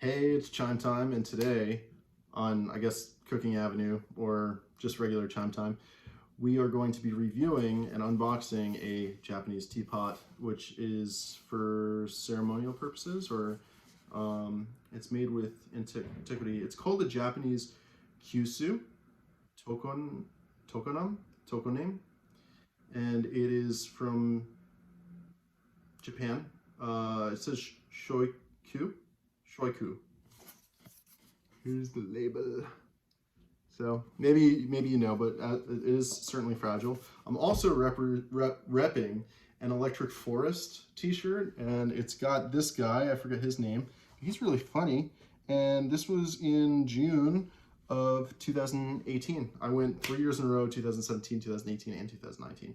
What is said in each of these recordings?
Hey, it's chime time, and today on, I guess, Cooking Avenue or just regular chime time, we are going to be reviewing and unboxing a Japanese teapot, which is for ceremonial purposes, or it's made with antiquity. It's called the Japanese Kyusu, Tokoname, and it is from Japan. It says shoiku. Here's the label. So maybe you know, but it is certainly fragile. I'm also repping an Electric Forest t-shirt, and it's got this guy, I forget his name. He's really funny, and this was in June of 2018. I went 3 years in a row, 2017, 2018, and 2019.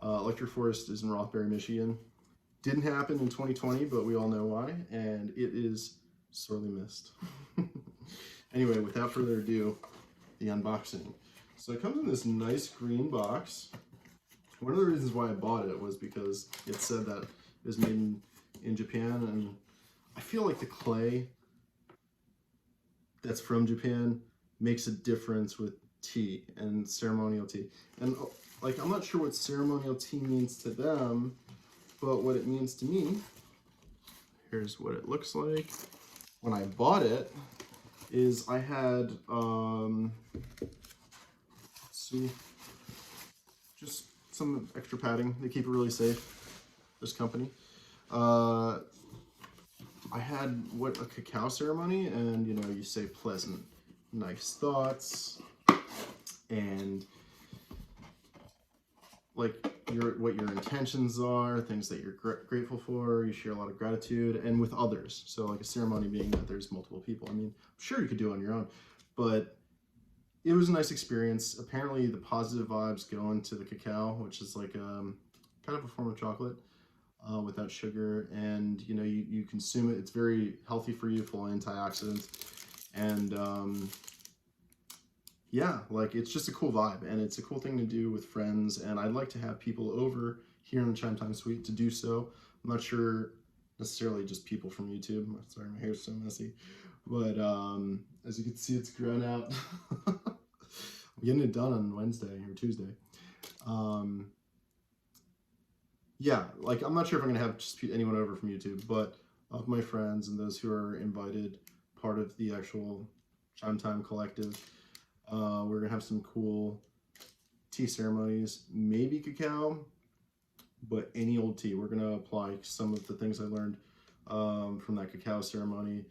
Electric Forest is in Rothbury, Michigan. Didn't happen in 2020, but we all know why, and it is sorely missed. Anyway, without further ado, the unboxing. So it comes in this nice green box. One of the reasons why I bought it was because it said that it was made in Japan, and I feel like the clay that's from Japan makes a difference with tea and ceremonial tea. And like, I'm not sure what ceremonial tea means to them, but what it means to me, here's what it looks like. When I bought it, is I had, let's see, just some extra padding. They keep it really safe, this company. I had a cacao ceremony, and you say pleasant, nice thoughts, and like what your intentions are, things that you're grateful for. You share a lot of gratitude, and with others. So like a ceremony being that there's multiple people. I mean, I'm sure you could do it on your own, but it was a nice experience. Apparently the positive vibes go into the cacao, which is like kind of a form of chocolate without sugar, and you consume it. It's very healthy for you, full of antioxidants, and yeah, like it's just a cool vibe, and it's a cool thing to do with friends, and I'd like to have people over here in the Chime Time Suite to do so. I'm not sure necessarily just people from YouTube. Sorry, my hair's so messy, but as you can see, it's grown out. I'm getting it done on Wednesday or Tuesday. Yeah, like I'm not sure if I'm gonna have just anyone over from YouTube, but of my friends and those who are invited, part of the actual Chime Time collective, we're gonna have some cool tea ceremonies, maybe cacao, but any old tea. We're gonna apply some of the things I learned from that cacao ceremony,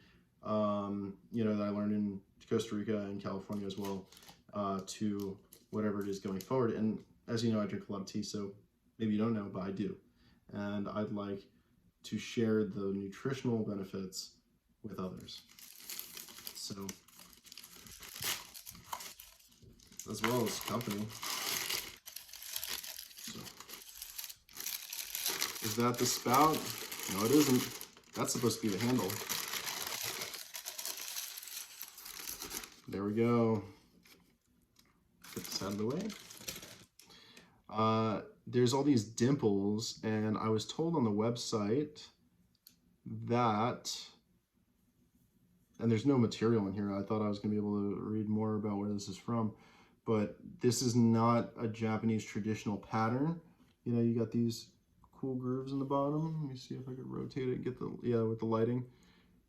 that I learned in Costa Rica and California as well, to whatever it is going forward. And as you know, I drink a lot of tea, so maybe you don't know, but I do. And I'd like to share the nutritional benefits with others. So, as well as company. So, is that the spout? No, it isn't. That's supposed to be the handle. There we go. Get this out of the way. There's all these dimples, and I was told on the website that, and there's no material in here. I thought I was going to be able to read more about where this is from, but this is not a Japanese traditional pattern. You got these cool grooves in the bottom. Let me see if I could rotate it and get with the lighting.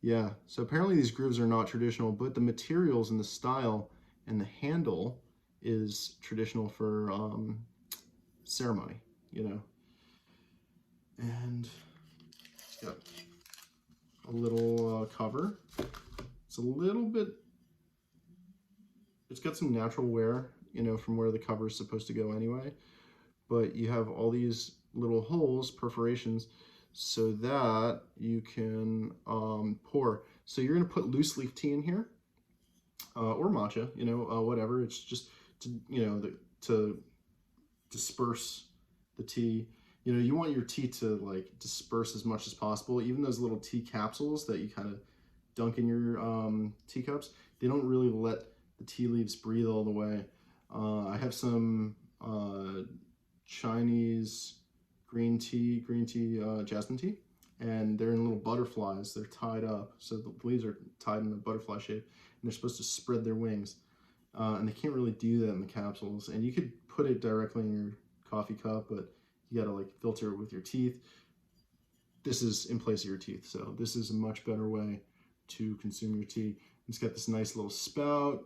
Yeah, so apparently these grooves are not traditional, but the materials and the style and the handle is traditional for ceremony, and it's got a little cover. It's it's got some natural wear, from where the cover is supposed to go anyway, but you have all these little holes, perforations, so that you can pour. So you're going to put loose leaf tea in here, or matcha, whatever. It's just to disperse the tea. You want your tea to like disperse as much as possible. Even those little tea capsules that you kind of dunk in your teacups, they don't really let the tea leaves breathe all the way. I have some Chinese green tea, jasmine tea, and they're in little butterflies. They're tied up, so the leaves are tied in a butterfly shape, and they're supposed to spread their wings. And they can't really do that in the capsules. And you could put it directly in your coffee cup, but you gotta like filter it with your teeth. This is in place of your teeth, so this is a much better way to consume your tea. It's got this nice little spout.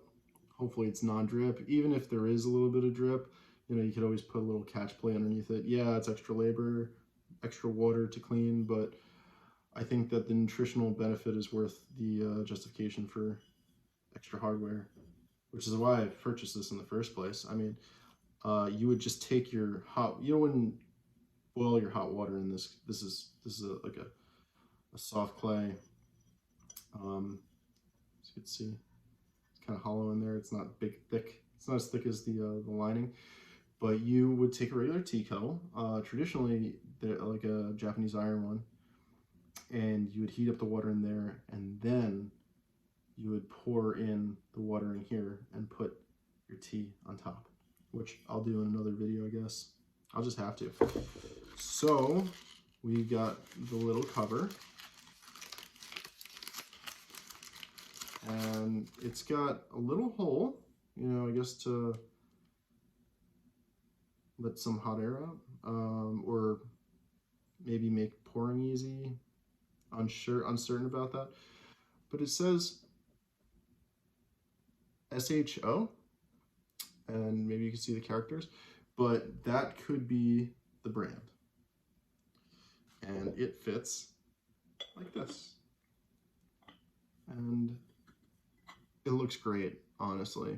Hopefully it's non-drip. Even if there is a little bit of drip, you know, you could always put a little catch plate underneath it. Yeah, it's extra labor, extra water to clean, but I think that the nutritional benefit is worth the justification for extra hardware, which is why I purchased this in the first place. I mean, you would just take your hot, you wouldn't boil your hot water in this. This is like a soft clay. As you can see, it's kind of hollow in there. It's not big, thick. It's not as thick as the lining. But you would take a regular tea kettle, traditionally like a Japanese iron one, and you would heat up the water in there, and then you would pour in the water in here and put your tea on top, which I'll do in another video, I guess. I'll just have to. So we got the little cover, and it's got a little hole, you know, I guess to let some hot air out, or maybe make pouring easy. Uncertain about that. But it says SHO, and maybe you can see the characters, but that could be the brand. And it fits like this. And it looks great, honestly.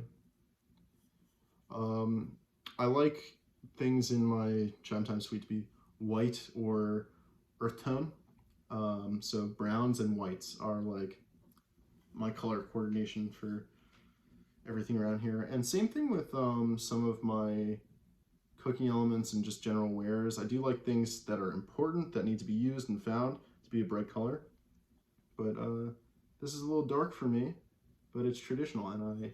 I like things in my Chime Time Sweet to be white or earth tone. So browns and whites are like my color coordination for everything around here. And same thing with some of my cooking elements and just general wares. I do like things that are important, that need to be used and found to be a bright color. But this is a little dark for me, but it's traditional, and I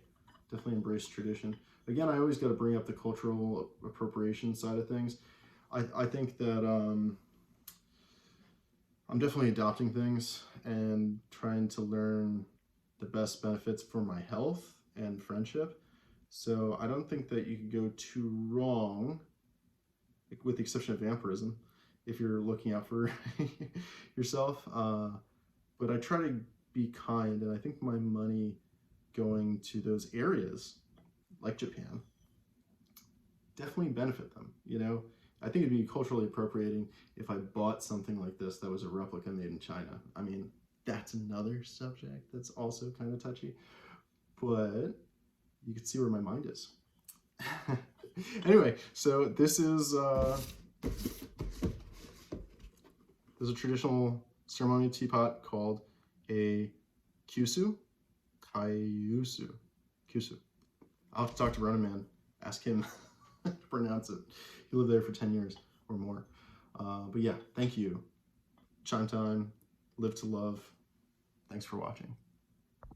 definitely embrace tradition. Again, I always got to bring up the cultural appropriation side of things. I think that I'm definitely adopting things and trying to learn the best benefits for my health and friendship. So I don't think that you could go too wrong, with the exception of vampirism, if you're looking out for yourself. But I try to be kind, and I think my money going to those areas, like Japan, definitely benefit them, you know? I think it'd be culturally appropriating if I bought something like this that was a replica made in China. I mean, that's another subject that's also kind of touchy, but you can see where my mind is. Anyway, so this is a traditional ceremonial teapot called a Kyusu. Kyusu. I'll have to talk to Ronan Man, ask him to pronounce it. He lived there for 10 years or more. But yeah, thank you. Chime Time, live to love. Thanks for watching.